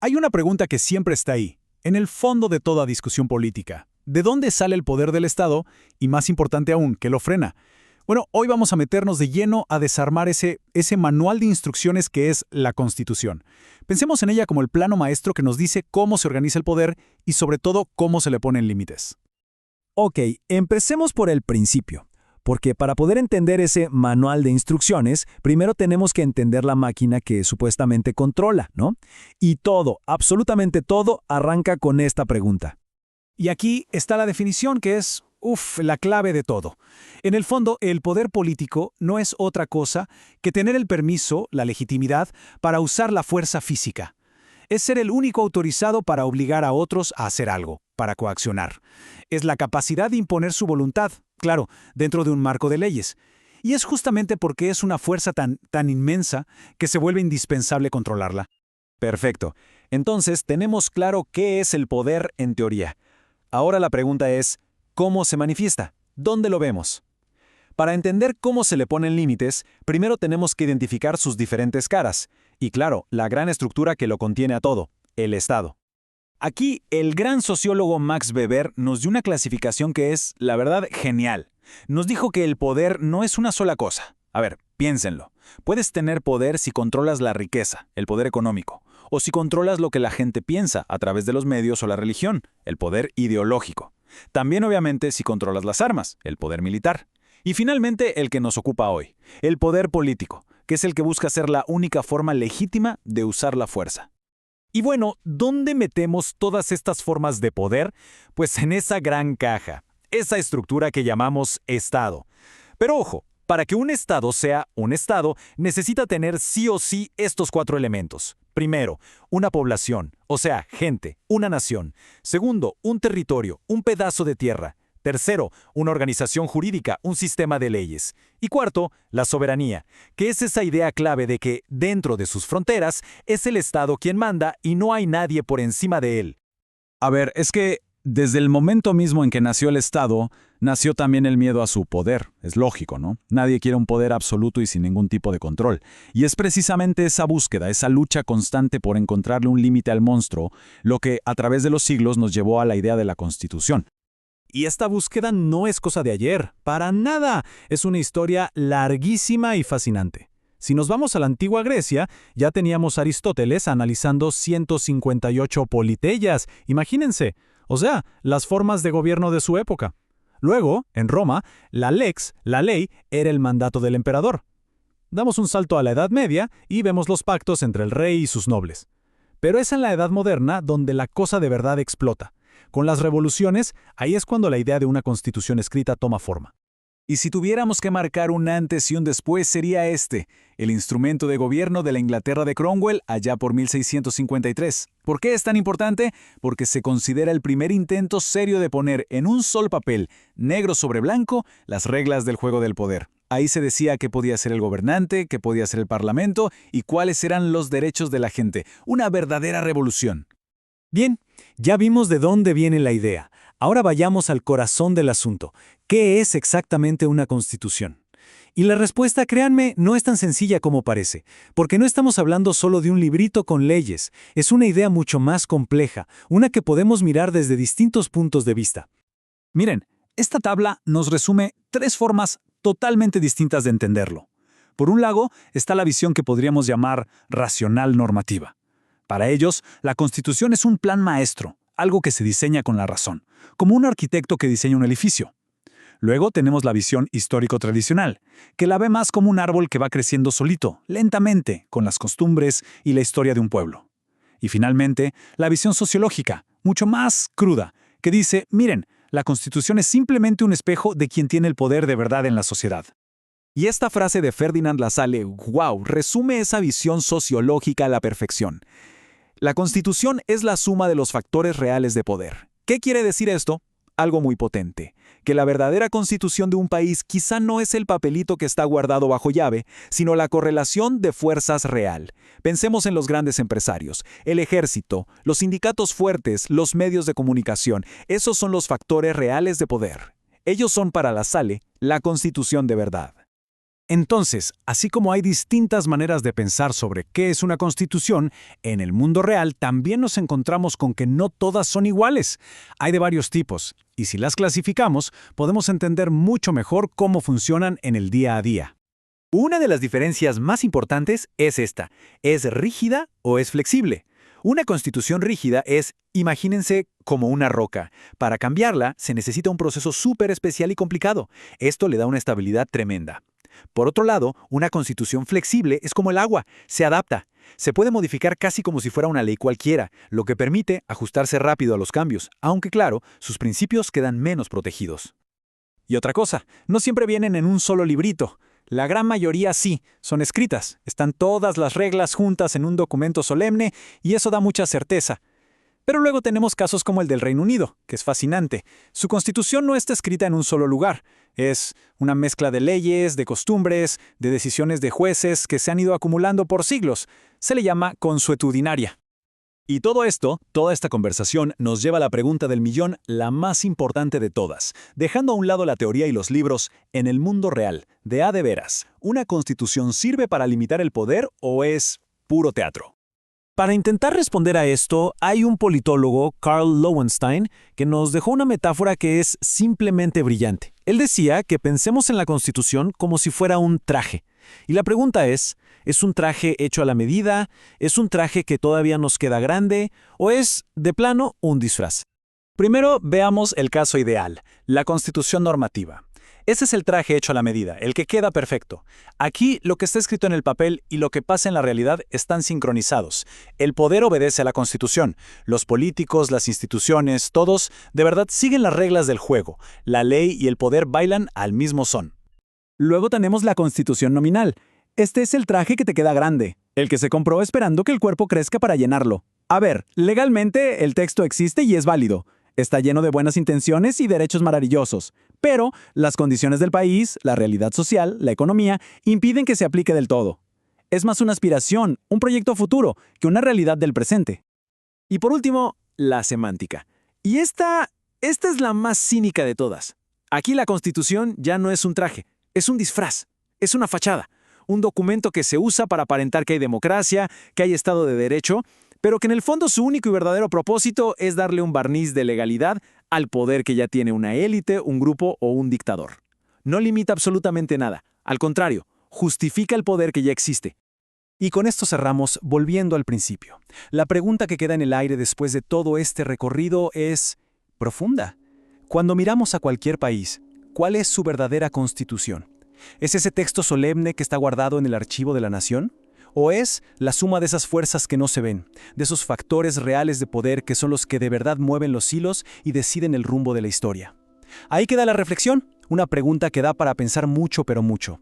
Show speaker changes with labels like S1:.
S1: Hay una pregunta que siempre está ahí, en el fondo de toda discusión política. ¿De dónde sale el poder del Estado? Y más importante aún, ¿qué lo frena? Bueno, hoy vamos a meternos de lleno a desarmar ese manual de instrucciones que es la Constitución. Pensemos en ella como el plano maestro que nos dice cómo se organiza el poder y sobre todo cómo se le ponen límites.
S2: Ok, empecemos por el principio. Porque para poder entender ese manual de instrucciones, primero tenemos que entender la máquina que supuestamente controla, ¿no? Y todo, absolutamente todo, arranca con esta pregunta.
S1: Y aquí está la definición que es, la clave de todo. En el fondo, el poder político no es otra cosa que tener el permiso, la legitimidad, para usar la fuerza física. Es ser el único autorizado para obligar a otros a hacer algo, para coaccionar. Es la capacidad de imponer su voluntad, claro, dentro de un marco de leyes. Y es justamente porque es una fuerza tan inmensa que se vuelve indispensable controlarla.
S3: Perfecto. Entonces, tenemos claro qué es el poder en teoría. Ahora la pregunta es, ¿cómo se manifiesta? ¿Dónde lo vemos? Para entender cómo se le ponen límites, primero tenemos que identificar sus diferentes caras. Y claro, la gran estructura que lo contiene a todo, el Estado. Aquí, el gran sociólogo Max Weber nos dio una clasificación que es, la verdad, genial. Nos dijo que el poder no es una sola cosa. A ver, piénsenlo. Puedes tener poder si controlas la riqueza, el poder económico, o si controlas lo que la gente piensa a través de los medios o la religión, el poder ideológico. También, obviamente, si controlas las armas, el poder militar. Y finalmente, el que nos ocupa hoy, el poder político, que es el que busca ser la única forma legítima de usar la fuerza. Y bueno, ¿dónde metemos todas estas formas de poder? Pues en esa gran caja, esa estructura que llamamos Estado. Pero ojo, para que un Estado sea un Estado, necesita tener sí o sí estos 4 elementos. Primero, una población, o sea, gente, una nación. Segundo, un territorio, un pedazo de tierra. Tercero, una organización jurídica, un sistema de leyes. Y cuarto, la soberanía, que es esa idea clave de que, dentro de sus fronteras, es el Estado quien manda y no hay nadie por encima de él.
S4: A ver, es que desde el momento mismo en que nació el Estado, nació también el miedo a su poder. Es lógico, ¿no? Nadie quiere un poder absoluto y sin ningún tipo de control. Y es precisamente esa búsqueda, esa lucha constante por encontrarle un límite al monstruo, lo que a través de los siglos nos llevó a la idea de la Constitución.
S2: Y esta búsqueda no es cosa de ayer, para nada. Es una historia larguísima y fascinante. Si nos vamos a la antigua Grecia, ya teníamos a Aristóteles analizando 158 politeias, imagínense, o sea, las formas de gobierno de su época. Luego, en Roma, la lex, la ley, era el mandato del emperador. Damos un salto a la Edad Media y vemos los pactos entre el rey y sus nobles. Pero es en la Edad Moderna donde la cosa de verdad explota. Con las revoluciones, ahí es cuando la idea de una constitución escrita toma forma.
S1: Y si tuviéramos que marcar un antes y un después sería el instrumento de gobierno de la Inglaterra de Cromwell allá por 1653. ¿Por qué es tan importante? Porque se considera el primer intento serio de poner en un solo papel, negro sobre blanco, las reglas del juego del poder. Ahí se decía qué podía ser el gobernante, qué podía ser el parlamento y cuáles eran los derechos de la gente. Una verdadera revolución.
S2: Bien, ya vimos de dónde viene la idea. Ahora vayamos al corazón del asunto. ¿Qué es exactamente una constitución? Y la respuesta, créanme, no es tan sencilla como parece, porque no estamos hablando solo de un librito con leyes. Es una idea mucho más compleja, una que podemos mirar desde distintos puntos de vista.
S1: Miren, esta tabla nos resume 3 formas totalmente distintas de entenderlo. Por un lado, está la visión que podríamos llamar racional normativa. Para ellos, la Constitución es un plan maestro, algo que se diseña con la razón, como un arquitecto que diseña un edificio. Luego tenemos la visión histórico-tradicional, que la ve más como un árbol que va creciendo solito, lentamente, con las costumbres y la historia de un pueblo. Y finalmente, la visión sociológica, mucho más cruda, que dice, miren, la Constitución es simplemente un espejo de quien tiene el poder de verdad en la sociedad.
S3: Y esta frase de Ferdinand Lassalle, wow, resume esa visión sociológica a la perfección. La Constitución es la suma de los factores reales de poder. ¿Qué quiere decir esto? Algo muy potente, que la verdadera constitución de un país quizá no es el papelito que está guardado bajo llave, sino la correlación de fuerzas real. Pensemos en los grandes empresarios, el ejército, los sindicatos fuertes, los medios de comunicación. Esos son los factores reales de poder. Ellos son para Lassalle la constitución de verdad.
S2: Entonces, así como hay distintas maneras de pensar sobre qué es una constitución, en el mundo real también nos encontramos con que no todas son iguales. Hay de varios tipos, y si las clasificamos, podemos entender mucho mejor cómo funcionan en el día a día.
S3: Una de las diferencias más importantes es esta: ¿es rígida o es flexible? Una constitución rígida es, imagínense, como una roca. Para cambiarla se necesita un proceso súper especial y complicado. Esto le da una estabilidad tremenda. Por otro lado, una constitución flexible es como el agua, se adapta. Se puede modificar casi como si fuera una ley cualquiera, lo que permite ajustarse rápido a los cambios, aunque claro, sus principios quedan menos protegidos.
S2: Y otra cosa, no siempre vienen en un solo librito. La gran mayoría sí, son escritas, están todas las reglas juntas en un documento solemne y eso da mucha certeza. Pero luego tenemos casos como el del Reino Unido, que es fascinante. Su constitución no está escrita en un solo lugar. Es una mezcla de leyes, de costumbres, de decisiones de jueces que se han ido acumulando por siglos. Se le llama consuetudinaria.
S3: Y todo esto, toda esta conversación, nos lleva a la pregunta del millón, la más importante de todas. Dejando a un lado la teoría y los libros, en el mundo real, de a de veras, ¿una constitución sirve para limitar el poder o es puro teatro?
S2: Para intentar responder a esto, hay un politólogo, Karl Lowenstein, que nos dejó una metáfora que es simplemente brillante. Él decía que pensemos en la Constitución como si fuera un traje. Y la pregunta ¿es un traje hecho a la medida? ¿Es un traje que todavía nos queda grande? ¿O es, de plano, un disfraz?
S1: Primero, veamos el caso ideal, la constitución normativa. Ese es el traje hecho a la medida, el que queda perfecto. Aquí, lo que está escrito en el papel y lo que pasa en la realidad están sincronizados. El poder obedece a la Constitución. Los políticos, las instituciones, todos, de verdad, siguen las reglas del juego. La ley y el poder bailan al mismo son.
S5: Luego tenemos la constitución nominal. Este es el traje que te queda grande, el que se compró esperando que el cuerpo crezca para llenarlo. A ver, legalmente el texto existe y es válido. Está lleno de buenas intenciones y derechos maravillosos, pero las condiciones del país, la realidad social, la economía, impiden que se aplique del todo. Es más una aspiración, un proyecto futuro, que una realidad del presente.
S3: Y por último, la semántica. Y esta es la más cínica de todas. Aquí la Constitución ya no es un traje, es un disfraz, es una fachada, un documento que se usa para aparentar que hay democracia, que hay Estado de Derecho, pero que en el fondo su único y verdadero propósito es darle un barniz de legalidad al poder que ya tiene una élite, un grupo o un dictador. No limita absolutamente nada, al contrario, justifica el poder que ya existe.
S2: Y con esto cerramos volviendo al principio. La pregunta que queda en el aire después de todo este recorrido es profunda. Cuando miramos a cualquier país, ¿cuál es su verdadera constitución? ¿Es ese texto solemne que está guardado en el archivo de la nación? ¿O es la suma de esas fuerzas que no se ven, de esos factores reales de poder que son los que de verdad mueven los hilos y deciden el rumbo de la historia? Ahí queda la reflexión, una pregunta que da para pensar mucho pero mucho.